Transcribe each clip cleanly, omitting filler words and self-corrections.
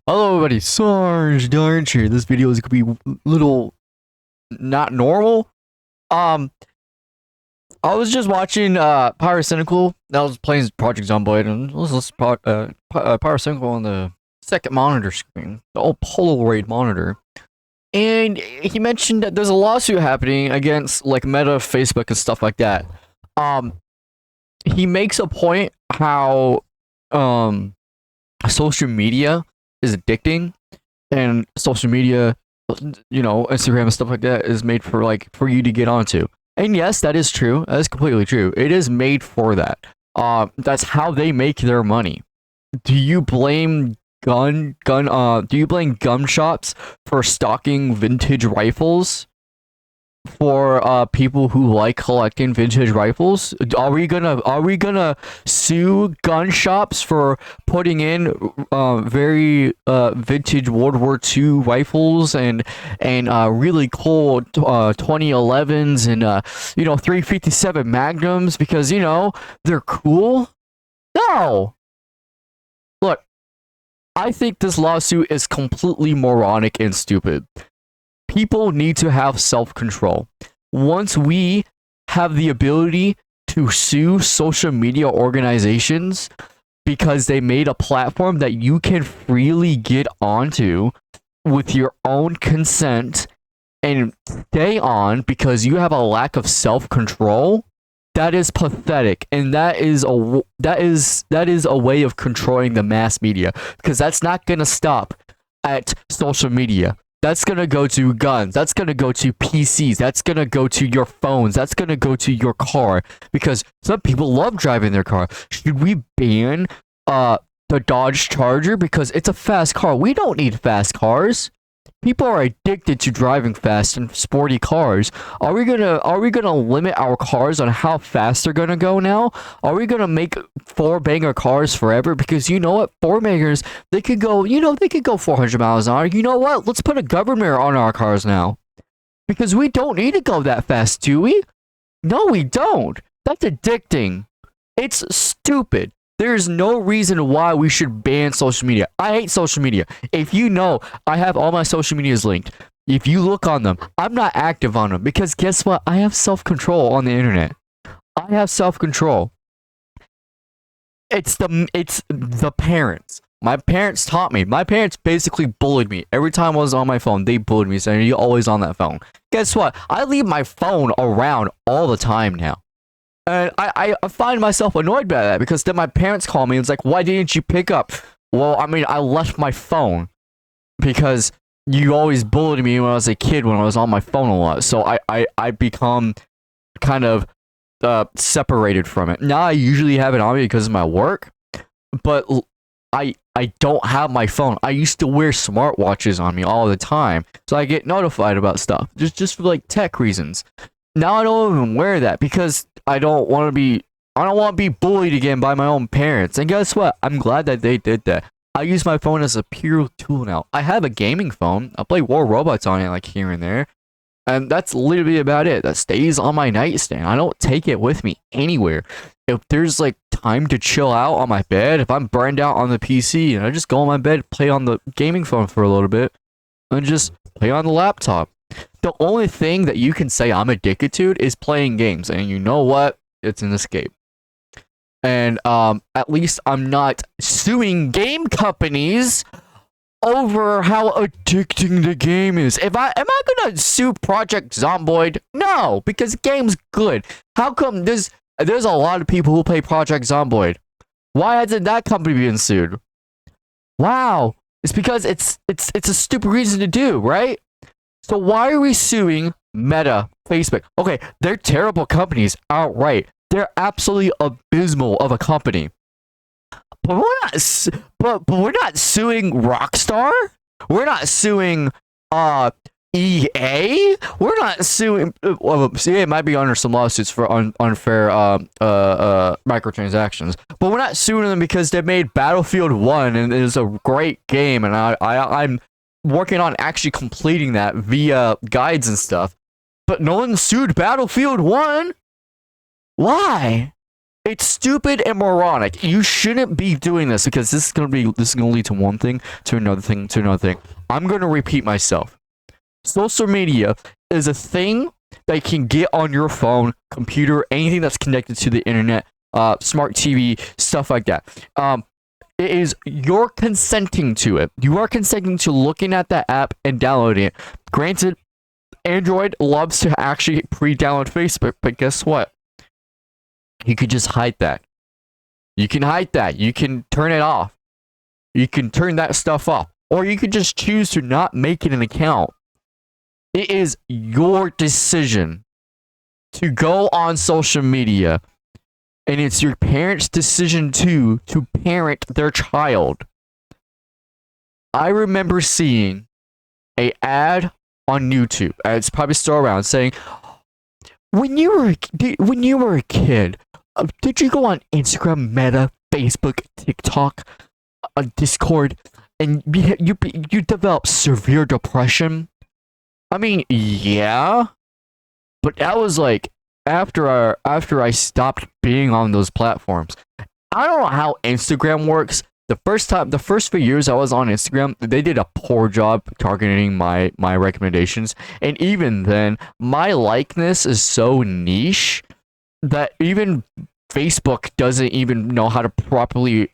Hello everybody, Sarge Darch here. This video is gonna be little not normal. Um, I was just watching Pyrocynical. I was playing Project Zomboid, and this Pyrocynical on the second monitor screen, the old Polaroid monitor. And he mentioned that there's a lawsuit happening against like Meta, Facebook, and stuff like that. He makes a point how social media is addicting, and social media, Instagram and stuff like that is made for you to get onto. And yes, that is true. That is completely true. It is made for that. That's how they make their money. Do you blame gun shops for stocking vintage rifles? For people who like collecting vintage rifles, are we gonna sue gun shops for putting in very vintage World War II rifles and really cool 2011s and 357 Magnums because they're cool? No. Look, I think this lawsuit is completely moronic and stupid. People need to have self-control. Once we have the ability to sue social media organizations because they made a platform that you can freely get onto with your own consent and stay on because you have a lack of self-control, that is pathetic, and that is a way of controlling the mass media, because that's not going to stop at social media. That's going to go to guns. That's going to go to PCs. That's going to go to your phones. That's going to go to your car. Because some people love driving their car. Should we ban the Dodge Charger? Because it's a fast car. We don't need fast cars. People are addicted to driving fast and sporty cars. Are we gonna limit our cars on how fast they're gonna go now? Are we gonna make four-banger cars forever? Because you know what, four-bangers, they could go 400 miles an hour. You know what? Let's put a governor on our cars now. Because we don't need to go that fast, do we? No, we don't. That's addicting. It's stupid. There's no reason why we should ban social media. I hate social media. If you know, I have all my social medias linked. If you look on them, I'm not active on them because guess what? I have self-control on the internet. I have self-control. It's the parents. My parents taught me. My parents basically bullied me. Every time I was on my phone, they bullied me saying, "You're always on that phone." Guess what? I leave my phone around all the time now. And I find myself annoyed by that because then my parents call me and it's like, why didn't you pick up? Well, I mean, I left my phone because you always bullied me when I was a kid when I was on my phone a lot. So I become kind of separated from it. Now I usually have it on me because of my work, but I don't have my phone. I used to wear smartwatches on me all the time, so I get notified about stuff just for like tech reasons. Now I don't even wear that because I don't want to be bullied again by my own parents. And guess what? I'm glad that they did that. I use my phone as a pure tool now. I have a gaming phone. I play War Robots on it like here and there. And that's literally about it. That stays on my nightstand. I don't take it with me anywhere. If there's like time to chill out on my bed, if I'm burned out on the PC, and I just go on my bed, play on the gaming phone for a little bit, and just play on the laptop. The only thing that you can say I'm addicted to is playing games, and you know what? It's an escape. And at least I'm not suing game companies over how addicting the game is. Am I gonna sue Project Zomboid? No, because the game's good. How come there's a lot of people who play Project Zomboid? Why hasn't that company been sued? Wow, it's because it's a stupid reason to do, right? So why are we suing Meta, Facebook? Okay, they're terrible companies outright. They're absolutely abysmal of a company. But we're not suing Rockstar. We're not suing EA. We're not suing. EA might be under some lawsuits for unfair microtransactions, but we're not suing them because they made Battlefield 1 and it's a great game, and I'm working on actually completing that via guides and stuff. But no one sued Battlefield 1. Why? It's stupid and moronic. You shouldn't be doing this because this is gonna lead to one thing, to another thing, to another thing. I'm gonna repeat myself. Social media is a thing that can get on your phone, computer, anything that's connected to the internet, smart TV, stuff like that. It is you're consenting to it. You are consenting to looking at that app and downloading it. Granted, Android loves to actually pre-download Facebook, but guess what? You could just hide that. You can hide that. You can turn it off. You can turn that stuff off. Or you could just choose to not make it an account. It is your decision to go on social media. And it's your parents' decision too to parent their child. I remember seeing an ad on YouTube. It's probably still around, saying, when you were a kid, did you go on Instagram, Meta, Facebook, TikTok, Discord, and you developed severe depression? I mean, yeah, but that was like after I stopped being on those platforms. I don't know how Instagram works. The first few years I was on Instagram, they did a poor job targeting my recommendations, and even then, my likeness is so niche that even Facebook doesn't even know how to properly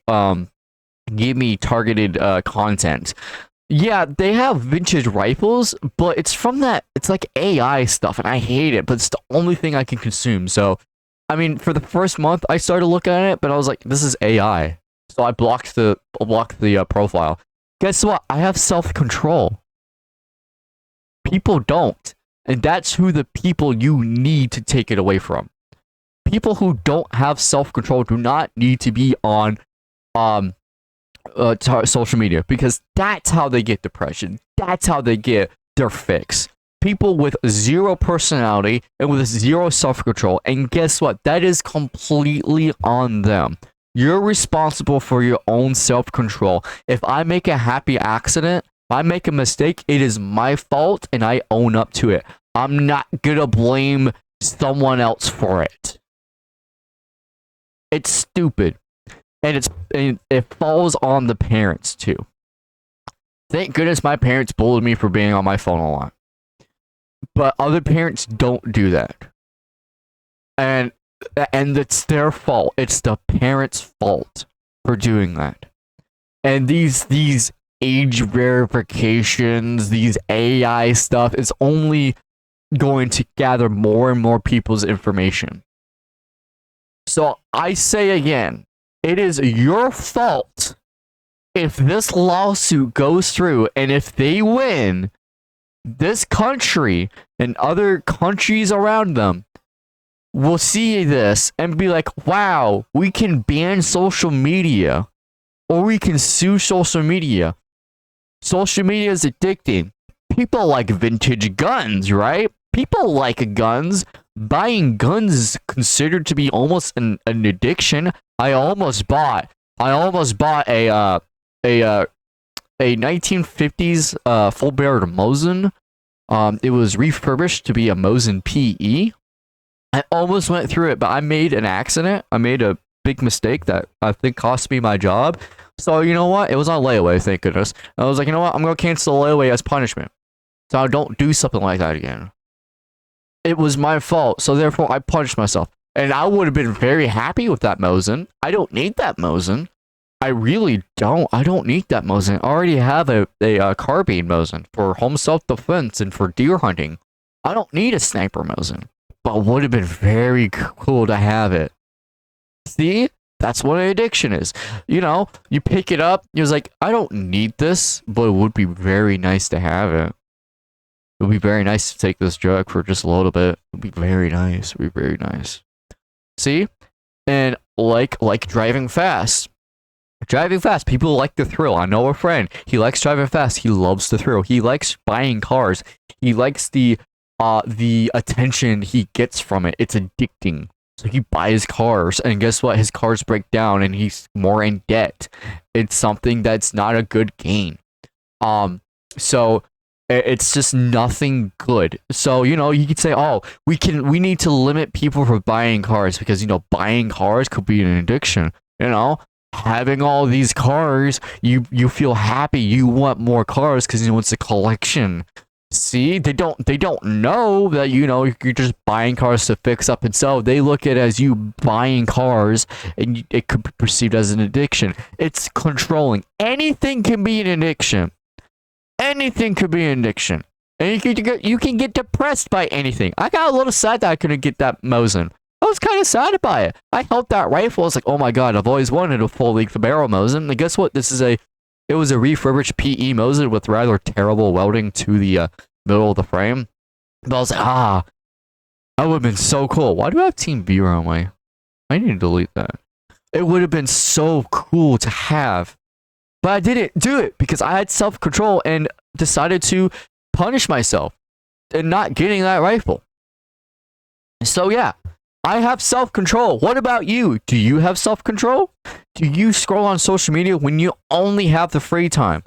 give me targeted content. Yeah, they have vintage rifles, but it's like AI stuff, and I hate it, but it's the only thing I can consume. So, I mean, for the first month, I started looking at it, but I was like, this is AI. So I blocked the profile. Guess what? I have self-control. People don't. And that's who the people you need to take it away from. People who don't have self-control do not need to be on social media, because that's how they get depression. That's how they get their fix. People with zero personality and with zero self-control. And guess what? That is completely on them. You're responsible for your own self-control. If I make a happy accident, if I make a mistake, it is my fault and I own up to it. I'm not gonna blame someone else for it. It's stupid. And it falls on the parents too. Thank goodness my parents bullied me for being on my phone a lot. But other parents don't do that. And it's their fault. It's the parents' fault for doing that. And these age verifications, these AI stuff is only going to gather more and more people's information. So I say again, it is your fault if this lawsuit goes through, and if they win, this country and other countries around them will see this and be like, wow, we can ban social media, or we can sue social media. Social media is addicting. People like vintage guns, right? People like guns. Buying guns is considered to be almost an addiction. I almost bought a 1950s full-barreled Mosin. It was refurbished to be a Mosin PE. I almost went through it, but I made an accident. I made a big mistake that I think cost me my job. So you know what? It was on layaway, thank goodness. I was like, you know what? I'm gonna cancel the layaway as punishment, so I don't do something like that again. It was my fault, so therefore I punished myself. And I would have been very happy with that Mosin. I don't need that Mosin. I really don't. I don't need that Mosin. I already have a carbine Mosin for home self-defense and for deer hunting. I don't need a sniper Mosin. But it would have been very cool to have it. See? That's what an addiction is. You know, you pick it up, you're like, I don't need this, but it would be very nice to have it. It would be very nice to take this drug for just a little bit. It would be very nice. It would be very nice. See? And like driving fast. Driving fast. People like the thrill. I know a friend. He likes driving fast. He loves the thrill. He likes buying cars. He likes the attention he gets from it. It's addicting. So he buys cars, and guess what? His cars break down, and he's more in debt. It's something that's not a good gain. So It's just nothing good. So, you could say, oh, we need to limit people from buying cars because, buying cars could be an addiction. Having all these cars, you feel happy. You want more cars because, it's a collection. See, they don't know that, you're just buying cars to fix up and sell. They look at it as you buying cars, and it could be perceived as an addiction. It's controlling. Anything can be an addiction. Anything could be an addiction. And you can get depressed by anything. I got a little sad that I couldn't get that Mosin. I was kind of sad by it. I held that rifle. I was like, oh my god, I've always wanted a full length barrel Mosin. And guess what? It was a refurbished PE Mosin with rather terrible welding to the middle of the frame. But I was like, that would have been so cool. Why do I have Team Viewer on my... I need to delete that. It would have been so cool to have. But I didn't do it because I had self-control and decided to punish myself in not getting that rifle. So yeah, I have self-control. What about you? Do you have self-control? Do you scroll on social media when you only have the free time?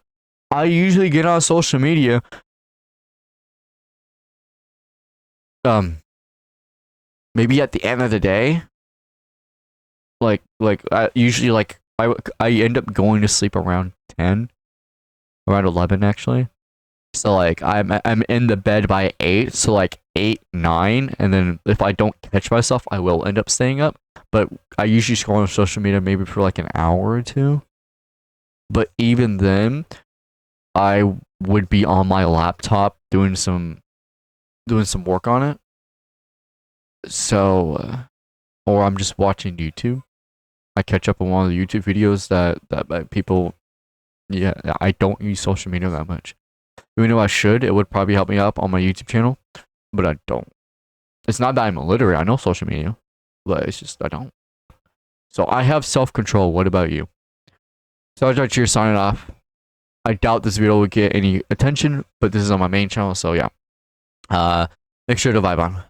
I usually get on social media maybe at the end of the day. I usually I end up going to sleep around 10, around 11 actually. So I'm in the bed by 8, so 8, 9, and then if I don't catch myself, I will end up staying up. But I usually scroll on social media maybe for an hour or two. But even then, I would be on my laptop doing some work on it. So, or I'm just watching YouTube. I catch up on one of the YouTube videos that people. Yeah, I don't use social media that much. Even though I should, it would probably help me up on my YouTube channel, but I don't. It's not that I'm illiterate. I know social media, but it's just I don't. So I have self-control. What about you? Sergeant Cheer signing off. I doubt this video will get any attention, but this is on my main channel, so yeah. Make sure to vibe on.